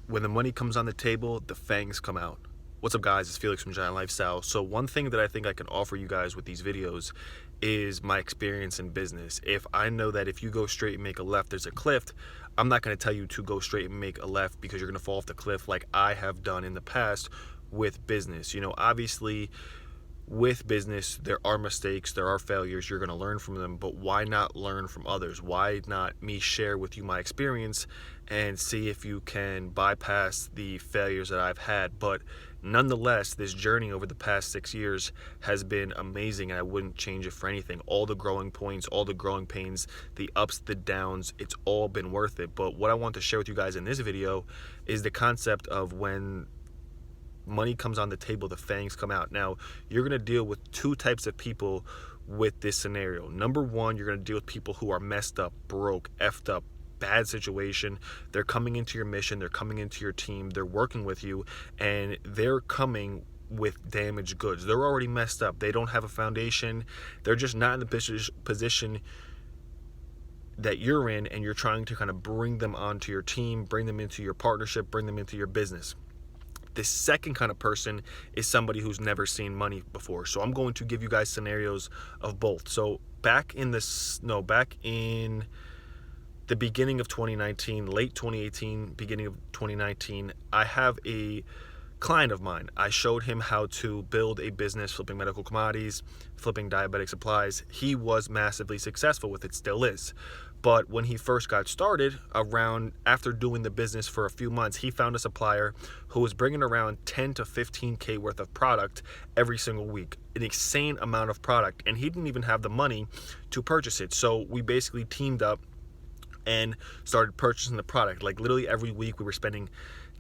When the money comes on the table, the fangs come out. What's up, guys? It's Felix from Giant Lifestyle. So one thing that I think I can offer you guys with these videos is my experience in business. If I know that if you go straight and make a left, there's a cliff, I'm not going to tell you to go straight and make a left because you're going to fall off the cliff like I have done in the past with business. Obviously, with business, there are mistakes, there are failures, you're going to learn from them, but why not learn from others? Why not me share with you my experience and see if you can bypass the failures that I've had? But nonetheless, this journey over the past 6 years has been amazing, and I wouldn't change it for anything. All the growing points, all the growing pains, the ups, the downs, it's all been worth it. But what I want to share with you guys in this video is the concept of when money comes on the table, the fangs come out. Now, you're going to deal with two types of people with this scenario. Number one, you're going to deal with people who are messed up, broke, effed up, bad situation. They're coming into your mission, they're coming into your team, they're working with you, and they're coming with damaged goods. They're already messed up. They don't have a foundation. They're just not in the position that you're in, and you're trying to kind of bring them onto your team, bring them into your partnership, bring them into your business. The second kind of person is somebody who's never seen money before. So I'm going to give you guys scenarios of both. So back in the beginning of 2019, late 2018, beginning of 2019, I have a client of mine. I showed him how to build a business flipping medical commodities, flipping diabetic supplies. He was massively successful with it, still is. But when he first got started, after doing the business for a few months, he found a supplier who was bringing around 10 to 15K worth of product every single week, an insane amount of product, and he didn't even have the money to purchase it. So we basically teamed up and started purchasing the product. Like literally every week we were spending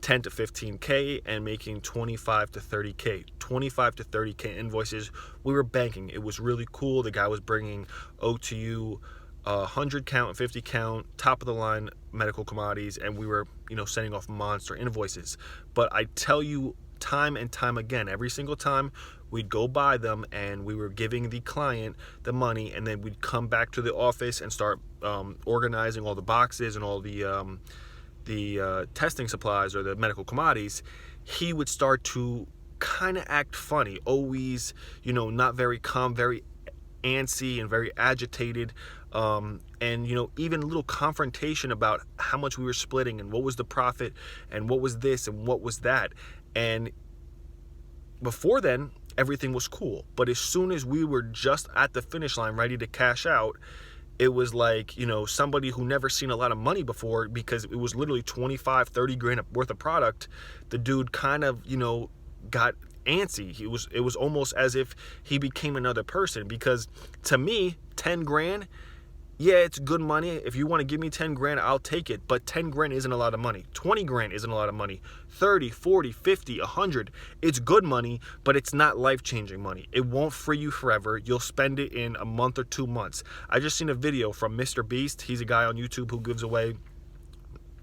10 to 15K and making 25 to 30K invoices. We were banking. It was really cool. The guy was bringing OTU 100 count, 50 count, top of the line medical commodities, and we were, sending off monster invoices. But I tell you time and time again, every single time we'd go buy them and we were giving the client the money, and then we'd come back to the office and start organizing all the boxes and all the testing supplies or the medical commodities. He would start to kind of act funny, always, not very calm, very antsy and very agitated, and even a little confrontation about how much we were splitting and what was the profit and what was this and what was that. And before then, everything was cool, but as soon as we were just at the finish line ready to cash out, it was like, somebody who never seen a lot of money before, because it was literally 25-30 grand worth of product. The dude kind of got antsy. It was almost as if he became another person, because to me, 10 grand, yeah, it's good money. If you want to give me 10 grand, I'll take it. But 10 grand isn't a lot of money. 20 grand isn't a lot of money. 30, 40, 50, 100. It's good money, but it's not life-changing money. It won't free you forever. You'll spend it in a month or 2 months. I just seen a video from Mr. Beast. He's a guy on YouTube who gives away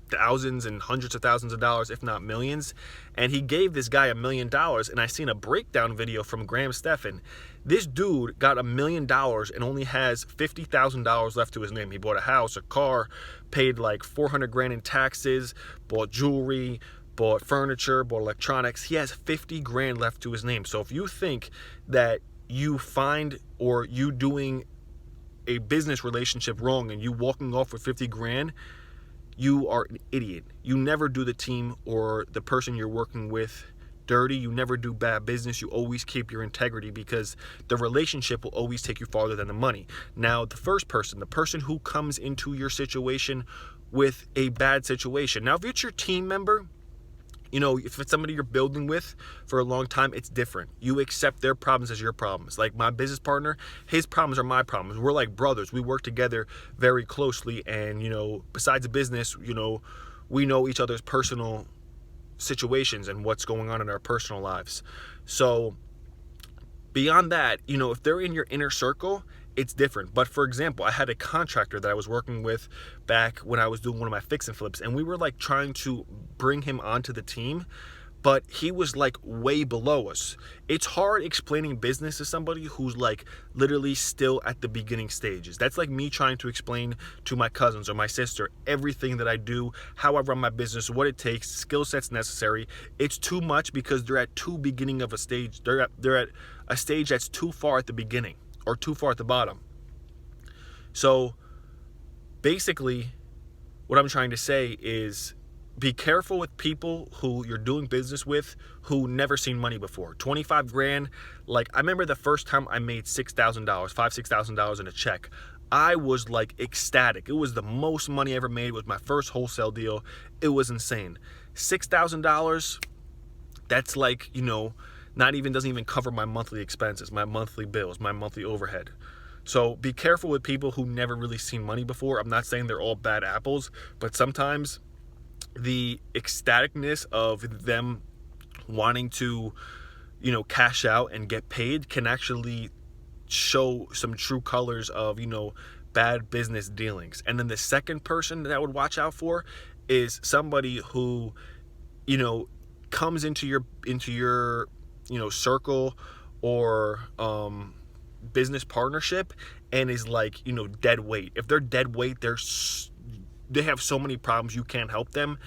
thousands and hundreds of thousands of dollars, if not millions, and he gave this guy $1 million. And I seen a breakdown video from Graham Stephan. This dude got $1 million and only has $50,000 left to his name. He bought a house, a car, paid like 400 grand in taxes, bought jewelry, bought furniture, bought electronics. He has 50 grand left to his name. So if you think that you find, or you doing a business relationship wrong and you walking off with 50 grand, you are an idiot. You never do the team or the person you're working with dirty. You never do bad business. You always keep your integrity, because the relationship will always take you farther than the money. Now, the first person, the person who comes into your situation with a bad situation. Now, if it's your team member, if it's somebody you're building with for a long time, it's different. You accept their problems as your problems. Like my business partner, his problems are my problems. We're like brothers. We work together very closely. And, besides the business, we know each other's personal situations and what's going on in our personal lives. So beyond that, if they're in your inner circle, it's different. But for example, I had a contractor that I was working with back when I was doing one of my fix and flips, and we were like trying to bring him onto the team, but he was like way below us. It's hard explaining business to somebody who's like literally still at the beginning stages. That's like me trying to explain to my cousins or my sister everything that I do, how I run my business, what it takes, skill sets necessary. It's too much because they're at too beginning of a stage. They're at a stage that's too far at the beginning or too far at the bottom. So basically, what I'm trying to say is be careful with people who you're doing business with who never seen money before. 25 grand. Like, I remember the first time I made $6,000, $6,000 in a check. I was like ecstatic. It was the most money I ever made. It was my first wholesale deal. It was insane. $6,000, that's like, doesn't even cover my monthly expenses, my monthly bills, my monthly overhead. So be careful with people who never really seen money before. I'm not saying they're all bad apples, but sometimes the ecstaticness of them wanting to, cash out and get paid can actually show some true colors of, bad business dealings. And then the second person that I would watch out for is somebody who, comes into your circle or business partnership and is like, dead weight. If they're dead weight, they have so many problems, you can't help them.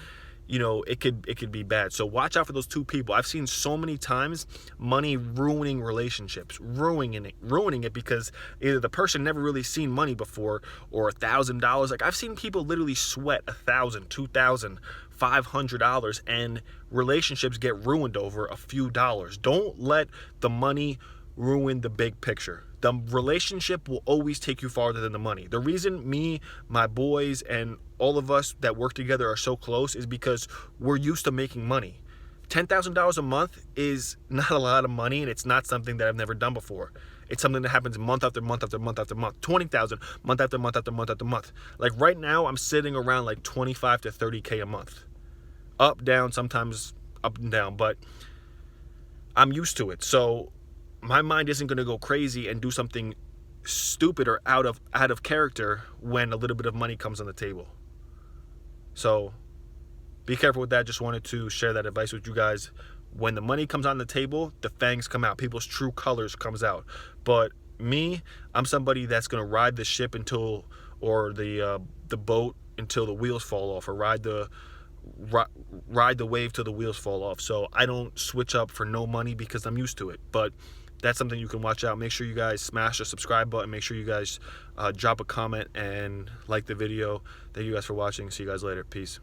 It could be bad. So watch out for those two people. I've seen so many times money ruining relationships, ruining it because either the person never really seen money before or $1,000. Like, I've seen people literally sweat $1,000, $2,000, $500, and relationships get ruined over a few dollars. Don't let the money ruin the big picture. The relationship will always take you farther than the money. The reason me, my boys, and all of us that work together are so close is because we're used to making money. $10,000 a month is not a lot of money, and it's not something that I've never done before. It's something that happens month after month after month after month. 20,000 month after month after month after month. Like right now, I'm sitting around like 25 to 30K a month. Up, down, sometimes up and down, but I'm used to it. So my mind isn't going to go crazy and do something stupid or out of character when a little bit of money comes on the table. So be careful with that. Just wanted to share that advice with you guys. When the money comes on the table, the fangs come out. People's true colors comes out. But me, I'm somebody that's going to ride the ship or the boat until the wheels fall off, or ride the wave till the wheels fall off. So I don't switch up for no money because I'm used to it. But that's something you can watch out. Make sure you guys smash the subscribe button. Make sure you guys drop a comment and like the video. Thank you guys for watching. See you guys later. Peace.